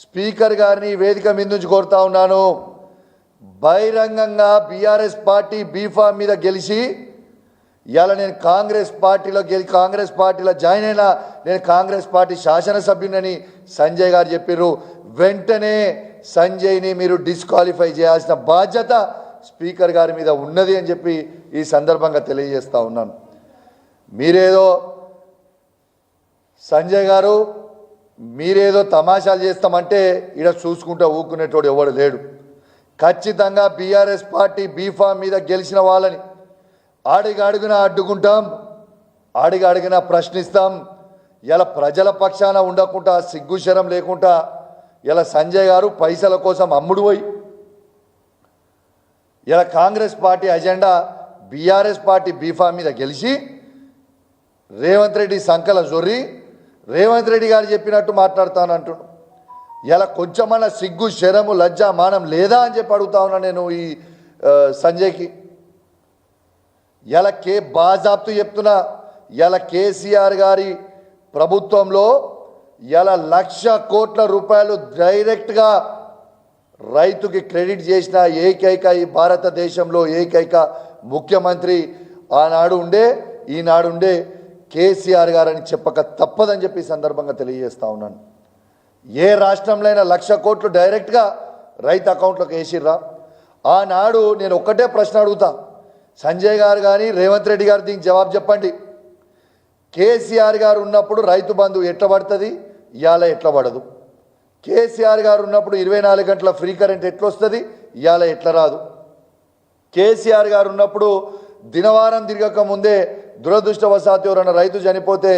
Speaker గారిని వేదిక మీద నుంచి కోరుతా ఉన్నాను. బహిరంగంగా బీఆర్ఎస్ పార్టీ బీఫామ్ మీద గెలిచి ఇవాళ నేను కాంగ్రెస్ పార్టీలో జాయిన్ అయినా నేను కాంగ్రెస్ పార్టీ శాసనసభ్యునని సంజయ్ గారు చెప్పారు. వెంటనే సంజయ్ని మీరు డిస్క్వాలిఫై చేయాల్సిన బాధ్యత స్పీకర్ గారి మీద ఉన్నది అని చెప్పి ఈ సందర్భంగా తెలియజేస్తా ఉన్నాను. మీరేదో సంజయ్ గారు మీరేదో తమాషాలు చేస్తామంటే ఇక్కడ చూసుకుంటూ ఊరుకునేటోడు ఎవడు లేడు. ఖచ్చితంగా బీఆర్ఎస్ పార్టీ బీఫామ్ మీద గెలిచిన వాళ్ళని అడుగున అడ్డుకుంటాం, అడుగున ప్రశ్నిస్తాం. ఇలా ప్రజల పక్షాన ఉండకుండా సిగ్గుశరం లేకుండా ఇలా సంజయ్ గారు పైసల కోసం అమ్ముడు పోయి ఇలా Congress party agenda BRS party B form మీద గెలిచి రేవంత్ రెడ్డి సంకల జొర్రి రేవంత్ రెడ్డి గారు చెప్పినట్టు మాట్లాడుతానంటున్నాడు. ఇలా కొంచెమన్నా సిగ్గు శరము లజ్జ మానం లేదా అని చెప్పి అడుగుతా ఉన్నా నేను ఈ సంజయ్కి. ఇలా బాజాబ్తు చెప్తున్నా, ఇలా కేసీఆర్ గారి ప్రభుత్వంలో ఇలా 1,00,000 కోట్ల రూపాయలు డైరెక్ట్గా రైతుకి క్రెడిట్ చేసిన ఏకైక ఈ భారతదేశంలో ఏకైక ముఖ్యమంత్రి ఆనాడు ఉండే ఈనాడు ఉండే కేసీఆర్ గారని చెప్పక తప్పదని చెప్పి సందర్భంగా తెలియజేస్తా ఉన్నాను. ఏ రాష్ట్రంలో అయినా 1,00,000 కోట్లు డైరెక్ట్గా రైతు అకౌంట్లోకి వేసిర్రా? ఆనాడు నేను ఒక్కటే ప్రశ్న అడుగుతా, సంజయ్ గారు కానీ రేవంత్ రెడ్డి గారు దీనికి జవాబు చెప్పండి. కేసీఆర్ గారు ఉన్నప్పుడు రైతు బంధు ఎట్లా పడుతుంది, ఇవాళ ఎట్లా పడదు? కేసీఆర్ గారు ఉన్నప్పుడు 24 గంటల ఫ్రీ కరెంట్ ఎట్లా వస్తుంది, ఇవాళ ఎట్లా రాదు? కేసీఆర్ గారు ఉన్నప్పుడు దినవారం తిరగక ముందే దురదృష్టవశాత్తు ఎవరైనా రైతు చనిపోతే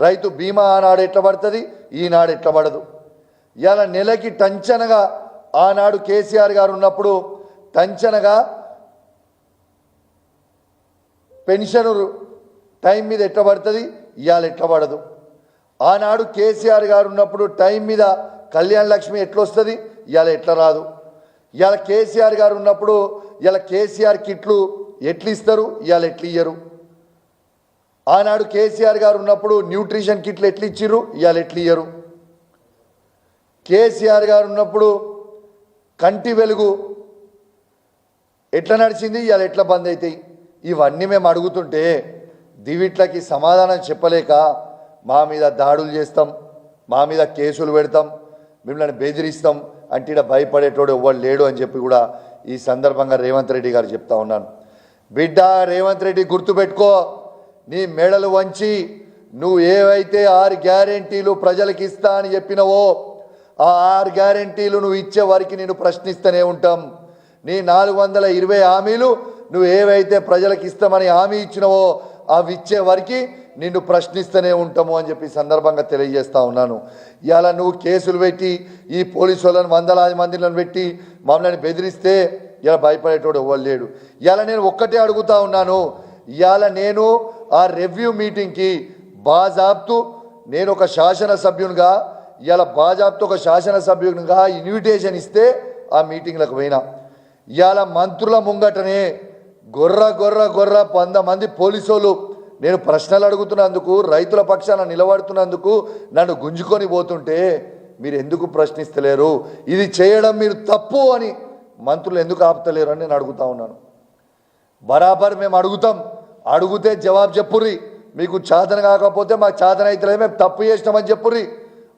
రైతు బీమా ఆనాడు ఎట్లా పడుతుంది, ఈనాడు ఎట్లా పడదు? ఇవాళ నెలకి టంచనగా ఆనాడు కేసీఆర్ గారు ఉన్నప్పుడు టంచనగా పెన్షన్ టైం మీద ఎట్లా పడుతుంది, ఇవాళ ఎట్లా పడదు? ఆనాడు కేసీఆర్ గారు ఉన్నప్పుడు టైం మీద కళ్యాణ లక్ష్మి ఎట్లా వస్తుంది, ఇవాళ ఎట్లా రాదు? ఇవాళ కేసీఆర్ గారు ఉన్నప్పుడు ఇలా కేసీఆర్ కిట్లు ఎట్లు ఇస్తారు, ఇవాళ ఎట్లు ఇయ్యరు? ఆనాడు కేసీఆర్ గారు ఉన్నప్పుడు న్యూట్రిషన్ కిట్లు ఎట్లు ఇచ్చిర్రు, ఇవాళ ఎట్లు ఇయ్యరు? కేసీఆర్ గారు ఉన్నప్పుడు కంటి వెలుగు ఎట్లా నడిచింది, ఇవాళ ఎట్లా బంద్ అవుతాయి? ఇవన్నీ మేము అడుగుతుంటే దివిట్లకి సమాధానం చెప్పలేక మా మీద దాడులు చేస్తాం, మా మీద కేసులు పెడతాం, మిమ్మల్ని బెదిరిస్తాం అంటే ఇక్కడ భయపడేటోడు ఎవ్వడు లేడు అని చెప్పి కూడా ఈ సందర్భంగా రేవంత్ రెడ్డి గారు చెప్తా ఉన్నాను. బిడ్డ రేవంత్ రెడ్డి గుర్తుపెట్టుకో, నీ మెడలు వంచి నువ్వు ఏవైతే 6 గ్యారెంటీలు ప్రజలకు ఇస్తా అని చెప్పినవో ఆ 6 గ్యారెంటీలు నువ్వు ఇచ్చే వారికి నేను ప్రశ్నిస్తూనే ఉంటాం. నీ 420 హామీలు నువ్వు ఏవైతే ప్రజలకు ఇస్తామని హామీ ఇచ్చినవో అవి ఇచ్చే వారికి నిన్ను ప్రశ్నిస్తూనే ఉంటాము అని చెప్పి సందర్భంగా తెలియజేస్తా ఉన్నాను. ఇవాళ నువ్వు కేసులు పెట్టి ఈ పోలీసు వాళ్ళని వందలాది మందిని పెట్టి మమ్మల్ని బెదిరిస్తే ఇలా భయపడేటోడు ఎవ్వరు లేడు. ఇవాళ నేను ఒక్కటే అడుగుతా ఉన్నాను, ఇవాళ నేను ఆ రివ్యూ మీటింగ్కి బాజాబ్తు నేను ఒక శాసనసభ్యునిగా ఇవాళ బాజాబ్తు ఒక శాసనసభ్యునిగా ఇన్విటేషన్ ఇస్తే ఆ మీటింగ్లకు పోయినా. ఇవాళ మంత్రుల ముంగటనే గొర్ర 100 మంది పోలీసులు నేను ప్రశ్నలు అడుగుతున్నందుకు రైతుల పక్షాన నిలబడుతున్నందుకు నన్ను గుంజుకొని పోతుంటే మీరు ఎందుకు ప్రశ్నిస్తలేరు? ఇది చేయడం మీరు తప్పు అని మంత్రులు ఎందుకు ఆపుతలేరు అని నేను అడుగుతా ఉన్నాను. బరాబర్ మేము అడుగుతాం, అడిగితే జవాబు చెప్పుర్రి. మీకు చేతన కాకపోతే మాకు చేతన అవుతలేదు, మేము తప్పు చేసినామని చెప్పుర్రి.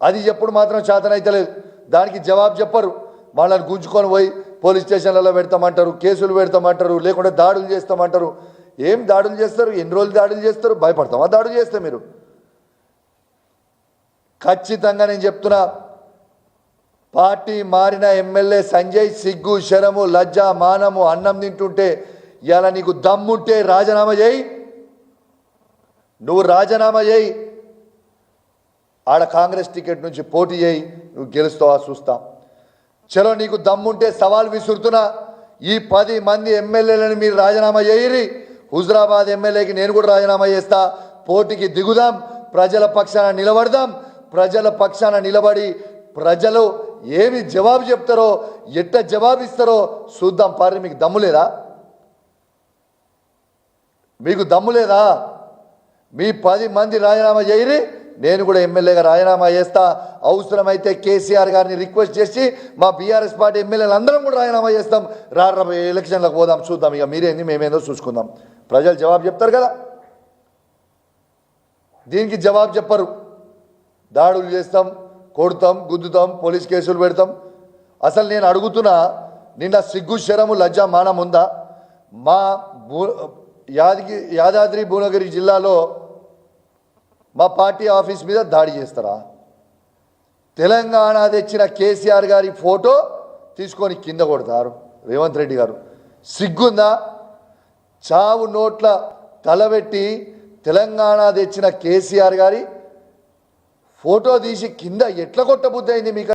అది చెప్పుడు మాత్రం చేతన అవుతలేదు, దానికి జవాబు చెప్పరు. వాళ్ళని గుంజుకొని పోయి పోలీస్ స్టేషన్లలో పెడతామంటారు, కేసులు పెడతామంటారు, లేకుంటే దాడులు చేస్తామంటారు. ఏం దాడులు చేస్తారు? ఎన్ని రోజులు దాడులు చేస్తారు? భయపడతామా దాడులు చేస్తే? మీరు ఖచ్చితంగా నేను చెప్తున్నా, పార్టీ మారిన ఎమ్మెల్యే సంజయ్ సిగ్గు శరము లజ్జ మానము అన్నం తింటుంటే ఇలా నీకు దమ్ముంటే రాజీనామా చేయి, నువ్వు రాజీనామా చేయి, ఆడ కాంగ్రెస్ టికెట్ నుంచి పోటీ చేయి, నువ్వు గెలుస్తావా చూస్తా. చలో నీకు దమ్ముంటే సవాల్ విసురుతున్నా, ఈ 10 మంది ఎమ్మెల్యేలను మీరు రాజీనామా చేయరి, హుజరాబాద్ ఎమ్మెల్యేకి నేను కూడా రాజీనామా చేస్తా, పోటీకి దిగుదాం, ప్రజల పక్షాన నిలబడదాం. ప్రజల పక్షాన నిలబడి ప్రజలు ఏమి జవాబు చెప్తారో ఎట్ట జవాబిస్తారో చూద్దాం. పారి మీకు దమ్ము లేదా? మీకు దమ్ము లేదా? మీ 10 మంది రాజీనామా చేయరి, నేను కూడా ఎమ్మెల్యేగా రాజీనామా చేస్తా, అవసరమైతే కేసీఆర్ గారిని రిక్వెస్ట్ చేసి మా బీఆర్ఎస్ పార్టీ ఎమ్మెల్యేలు అందరం కూడా రాజీనామా చేస్తాం, ఎలక్షన్లకు పోదాం, చూద్దాం, ఇక మీరేంది మేమేందో చూసుకుందాం. ప్రజలు జవాబు చెప్తారు కదా, దీనికి జవాబు చెప్పరు. దాడులు చేస్తాం, కొడతాం, గుద్దుతాం, పోలీస్ కేసులు పెడతాం. అసలు నేను అడుగుతున్నా, నిన్న సిగ్గు శరము లజ్జ మానం ఉందా? మా యాదాద్రి భువనగిరి జిల్లాలో మా పార్టీ ఆఫీస్ మీద దాడి చేస్తారా? తెలంగాణ తెచ్చిన కేసీఆర్ గారి ఫోటో తీసుకొని కింద కొడతారు రేవంత్ రెడ్డి గారు. సిగ్గుందా? చావు నోట్ల తలబెట్టి తెలంగాణ తెచ్చిన కేసీఆర్ గారి ఫోటో తీసి కింద ఎట్లా కొట్టబుద్ధి అయింది మీకు?